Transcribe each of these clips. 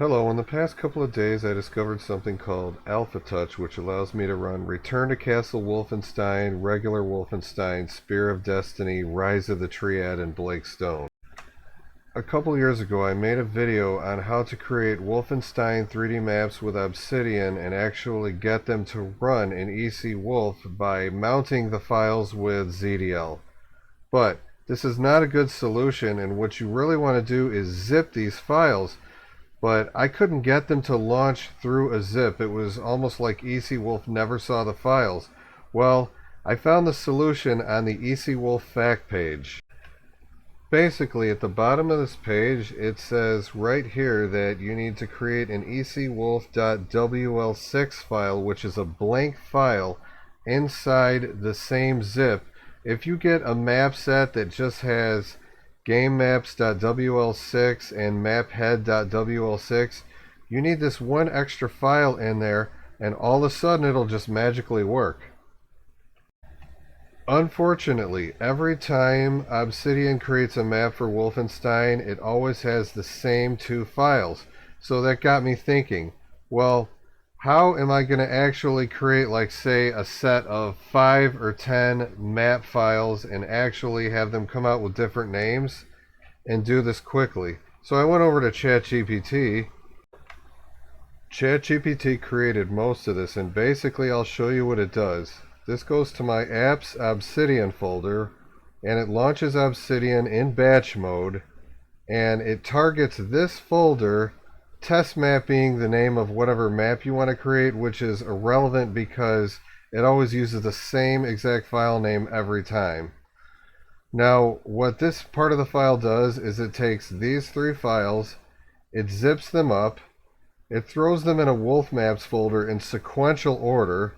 Hello, in the past couple of days I discovered something called AlphaTouch, which allows me to run Return to Castle Wolfenstein, Regular Wolfenstein, Spear of Destiny, Rise of the Triad, and Blake Stone. A couple years ago I made a video on how to create Wolfenstein 3D maps with Obsidian and actually get them to run in ECWolf by mounting the files with ZDL. But this is not a good solution, and what you really want to do is zip these files. But I couldn't get them to launch through a zip. It was almost like ECWolf never saw the files. Well, I found the solution on the ECWolf fact page. Basically, at the bottom of this page, it says right here that you need to create an ECWolf.WL6 file, which is a blank file inside the same zip. If you get a map set that just has GAMEMAPS.WL6 and MAPHEAD.WL6, you need this one extra file in there, and all of a sudden it'll just magically work. Unfortunately, every time Obsidian creates a map for Wolfenstein, it always has the same two files. So that got me thinking, well, how am I going to actually create, like, say, a set of 5 or 10 map files and actually have them come out with different names and do this quickly? So I went over to ChatGPT. ChatGPT created most of this, and basically I'll show you what it does. This goes to my apps Obsidian folder, and it launches Obsidian in batch mode, and it targets this folder, test map being the name of whatever map you want to create, which is irrelevant because it always uses the same exact file name every time. Now, what this part of the file does is it takes these 3 files, it zips them up, it throws them in a Wolf Maps folder in sequential order.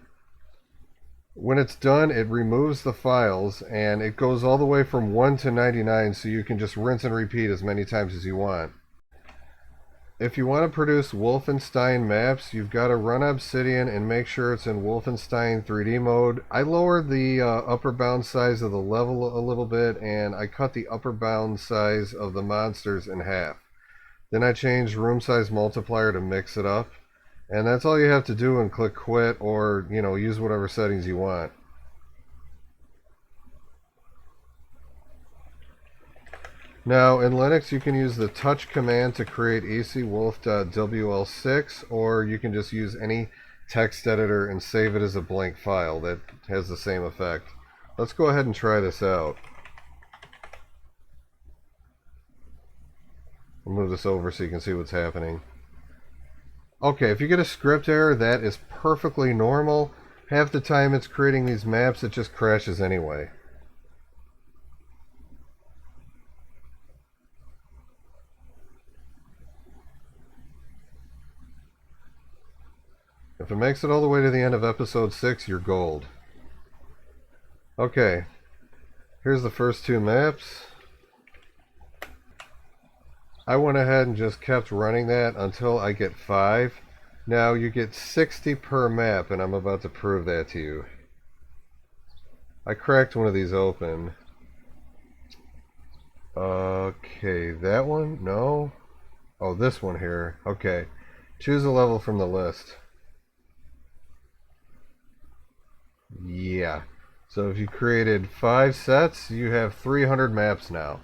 When it's done, it removes the files, and it goes all the way from 1 to 99, so you can just rinse and repeat as many times as you want. If you want to produce Wolfenstein maps, you've got to run Obsidian and make sure it's in Wolfenstein 3D mode. I lowered the upper bound size of the level a little bit, and I cut the upper bound size of the monsters in half. Then I changed room size multiplier to mix it up. And that's all you have to do, and click quit, or, use whatever settings you want. Now, in Linux, you can use the touch command to create ECWolf.WL6, or you can just use any text editor and save it as a blank file that has the same effect. Let's go ahead and try this out. I'll move this over so you can see what's happening. Okay, if you get a script error, that is perfectly normal. Half the time it's creating these maps, it just crashes anyway. If it makes it all the way to the end of episode 6, you're gold. Okay, here's the first 2 maps. I went ahead and just kept running that until I get 5. Now you get 60 per map, and I'm about to prove that to you. I cracked one of these open. Okay, that one? No? Oh, this one here. Okay. Choose a level from the list. Yeah. So if you created 5 sets, you have 300 maps now.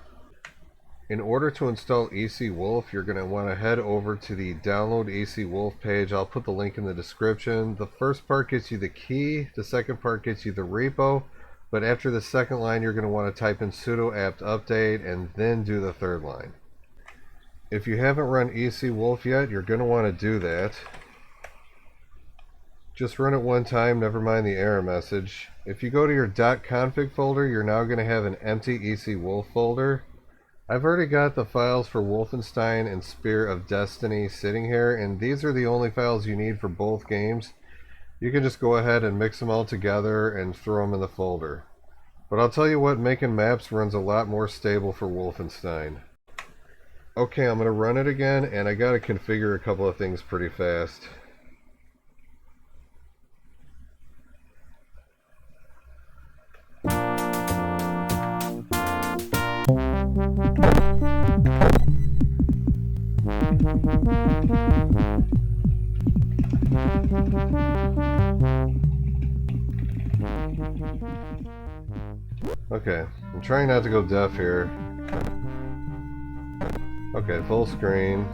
In order to install ECWolf, you're going to want to head over to the Download ECWolf page. I'll put the link in the description. The first part gets you the key, the second part gets you the repo, but after the second line you're going to want to type in sudo apt update and then do the third line. If you haven't run ECWolf yet, you're going to want to do that. Just run it one time, never mind the error message. If you go to your .config folder, you're now going to have an empty ECWolf folder. I've already got the files for Wolfenstein and Spear of Destiny sitting here, and these are the only files you need for both games. You can just go ahead and mix them all together and throw them in the folder. But I'll tell you what, making maps runs a lot more stable for Wolfenstein. Okay, I'm going to run it again, and I got to configure a couple of things pretty fast. Thank you. Okay, I'm trying not to go deaf here. Okay, full screen.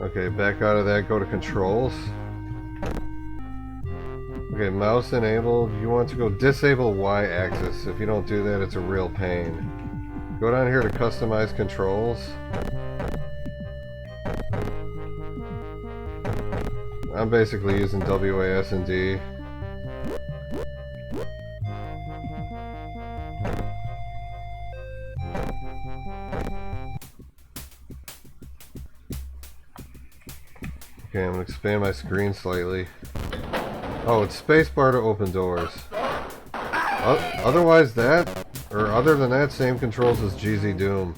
Okay, back out of that, go to controls. Okay, mouse enabled. You want to go disable Y-axis. If you don't do that, it's a real pain. Go down here to customize controls. I'm basically using WASD. Okay, I'm going to expand my screen slightly. Oh, it's spacebar to open doors. Otherwise that, or other than that, same controls as GZ Doom.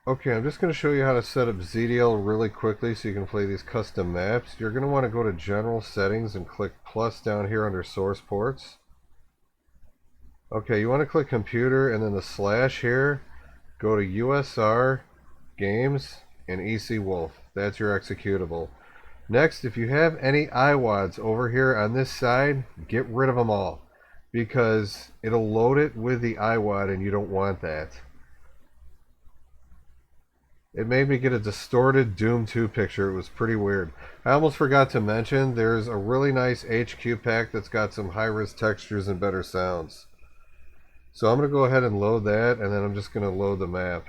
Okay, I'm just going to show you how to set up ZDL really quickly so you can play these custom maps. You're going to want to go to General Settings and click plus down here under Source Ports. Okay, you want to click Computer and then the slash here. Go to USR, Games, and ECWolf. That's your executable. Next, if you have any iWADs over here on this side, get rid of them all, because it'll load it with the iWAD and you don't want that. It made me get a distorted Doom 2 picture. It was pretty weird. I almost forgot to mention there's a really nice HQ pack that's got some high-res textures and better sounds. So I'm going to go ahead and load that, and then I'm just going to load the map.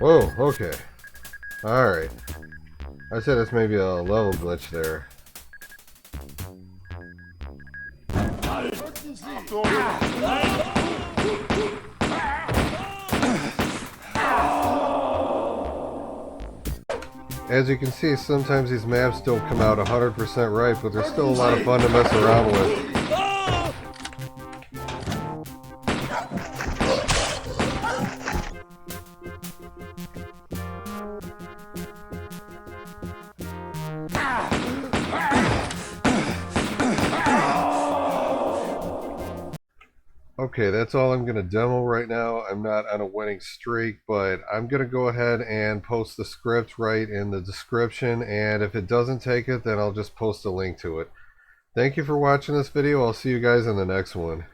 Whoa, okay. Alright. I said it's maybe a level glitch there. As you can see, sometimes these maps don't come out 100% right, but they're still a lot of fun to mess around with. Okay, that's all I'm going to demo right now. I'm not on a winning streak, but I'm going to go ahead and post the script right in the description, and if it doesn't take it, then I'll just post a link to it. Thank you for watching this video. I'll see you guys in the next one.